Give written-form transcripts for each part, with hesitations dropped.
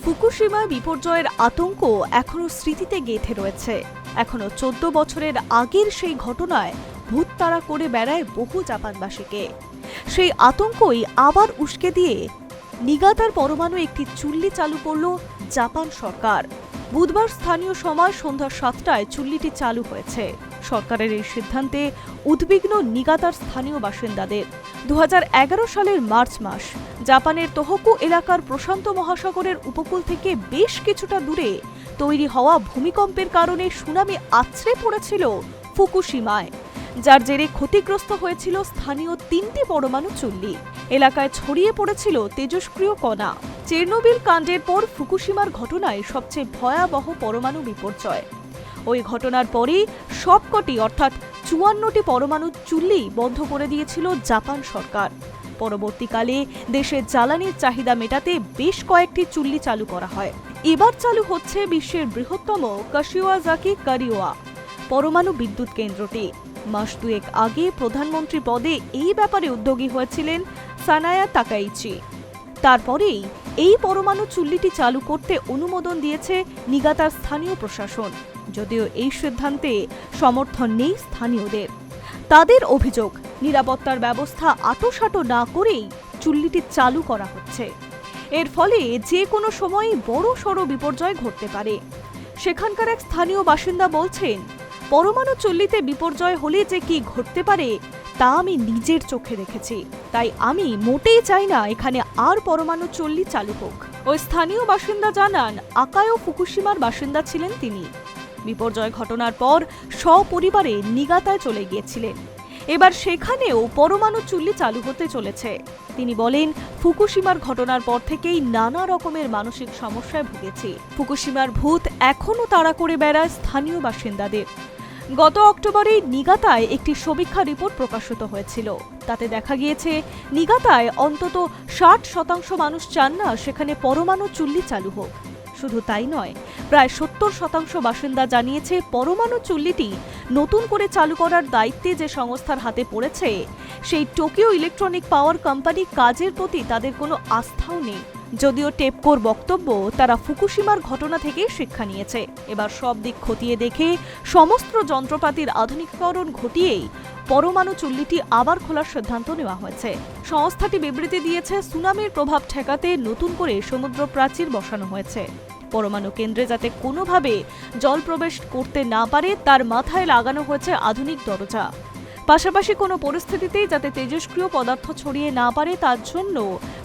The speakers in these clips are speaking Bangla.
ফুকুশিমা বিপর্যয়ের আতঙ্ক এখনো স্মৃতিতে গেঁথে রয়েছে। এখনো 14 বছরের আগের সেই ঘটনায় ভূত তাড়া করে বেড়ায় বহু জাপানবাসীকে। সেই আতঙ্কই আবার উস্কে দিয়ে নিগাতার পরমাণু একটি চুল্লি চালু করল জাপান সরকার। বুধবার স্থানীয় সময় সন্ধ্যা 7টায় চুল্লিটি চালু হয়েছে। সরকারের এই সিদ্ধান্তে উদ্বিগ্ন নিগাতার স্থানীয় বাসিন্দাদের। 2011 সালের মার্চ মাস জাপানের তোহোকু এলাকার প্রশান্ত মহাসাগরের উপকূল থেকে বেশ কিছুটা দূরে তৈরি হওয়া ভূমিকম্পের কারণে সুনামি আছড়ে পড়েছিল ফুকুশিমায়, যার জেরে ক্ষতিগ্রস্ত হয়েছিল স্থানীয় 3টি পরমাণু চুল্লি। এলাকায় ছড়িয়ে পড়েছিল তেজস্ক্রিয় কণা। চেরনোবিল কাণ্ডের পর ফুকুশিমার ঘটনায় সবচেয়ে ভয়াবহ পরমাণু বিপর্যয়। ওই ঘটনার পরেই সবকটি অর্থাৎ 54টি পরমাণু চুল্লি বন্ধ করে দিয়েছিল জাপান সরকার। পরবর্তীকালে দেশের জ্বালানির চাহিদা মেটাতে বেশ কয়েকটি চুল্লি চালু করা হয়। এবার চালু হচ্ছে বিশ্বের বৃহত্তম কাশিওয়াজাকি কারিওয়া পরমাণু বিদ্যুৎ কেন্দ্রটি। মাস দুয়েক আগে প্রধানমন্ত্রী পদে এই ব্যাপারে উদ্যোগী হয়েছিলেন সানায়া তাকাইচি। তারপরেই এই পরমাণু চুল্লিটি চালু করতে অনুমোদন দিয়েছে নিগাতার স্থানীয় প্রশাসন। যদিও এই সিদ্ধান্তে সমর্থন নেই স্থানীয়দের। তাদের অভিযোগ, নিরাপত্তার ব্যবস্থা আঁটোসাঁটো না করেই চুল্লিটি চালু করা হচ্ছে। এর ফলে যে কোনো সময়ই বড়সড় বিপর্যয় ঘটতে পারে। সেখানকার এক স্থানীয় বাসিন্দা বলছেন, পরমাণু চুল্লিতে বিপর্যয় হলে যে কি ঘটতে পারে তা আমি নিজের চোখে দেখেছি। তাই আমি মোটেই চাই না এখানে আর পরমাণু চুল্লি চালু হোক। ওই স্থানীয় বাসিন্দা জানান, আকায়ো ফুকুশিমার বাসিন্দা ছিলেন তিনি। বিপর্যয় ঘটনার পর সপরিবারে নিগাতায় চলে গিয়েছিলেন। এবার সেখানেও পরমাণু চুল্লি চালু হতে চলেছে। তিনি বলেন, ফুকুশিমার ঘটনার পর থেকেই নানা রকমের মানসিক সমস্যায় ভুগেছি। ফুকুশিমার ভূত এখনও তাড়া করে বেড়ায় স্থানীয় বাসিন্দাদের। গত অক্টোবরে নিগাতায় একটি সমীক্ষা রিপোর্ট প্রকাশিত হয়েছিল। তাতে দেখা গিয়েছে, নিগাতায় অন্তত 60% মানুষ চান না সেখানে পরমাণু চুল্লি চালু হোক। শুধু তাই নয়, প্রায় 70% বাসিন্দা জানিয়েছে পরমাণু চুল্লিটি নতুন করে চালু করার দায়িত্বে যে সংস্থার হাতে পড়েছে সেই টোকিও ইলেকট্রনিক পাওয়ার কোম্পানি কাজের প্রতি তাদের কোনো আস্থাও নেই। যদিও টেপকোর বক্তব্য, তারা ফুকুশিমার ঘটনা থেকে শিক্ষা নিয়েছে। এবার সব দিক খতিয়ে দেখে সমস্ত যন্ত্রপাতির আধুনিকীকরণ ঘটিয়েই পরমাণু চুল্লিটি আবার খোলার সিদ্ধান্ত নেওয়া হয়েছে। সংস্থাটি বিবৃতি দিয়েছে, সুনামির প্রভাব ঠেকাতে নতুন করে সমুদ্র প্রাচীর বসানো হয়েছে। পরমাণু কেন্দ্রে যাতে কোনোভাবে জল প্রবেশ করতে না পারে তার মাথায় লাগানো হয়েছে আধুনিক দরজা। পাশাপাশি কোনো পরিস্থিতিতেই যাতে তেজস্ক্রিয় পদার্থ ছড়িয়ে না পারে তার জন্য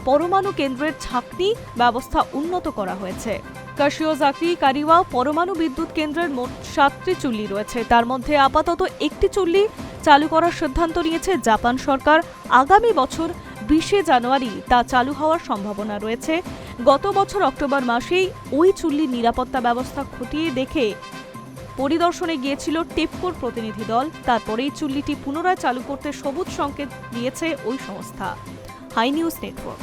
পরমাণু কেন্দ্রের ছাঁকনি ব্যবস্থা উন্নত করা হয়েছে। কাশিওজাকি কারিওয়া পরমাণু বিদ্যুৎ কেন্দ্রের মোট 7টি চুল্লি রয়েছে। তার মধ্যে আপাতত একটি চুল্লি চালু করার সিদ্ধান্ত নিয়েছে জাপান সরকার। আগামী বছর 20 জানুয়ারি তা চালু হওয়ার সম্ভাবনা রয়েছে। গত বছর অক্টোবর মাসেই ওই চুল্লির নিরাপত্তা ব্যবস্থা খতিয়ে দেখে পরিদর্শনে গিয়েছিল টেপকোর প্রতিনিধি দল। তারপরেই চুল্লিটি পুনরায় চালু করতে সবুজ সংকেত দিয়েছে ওই সংস্থা। Hi news network.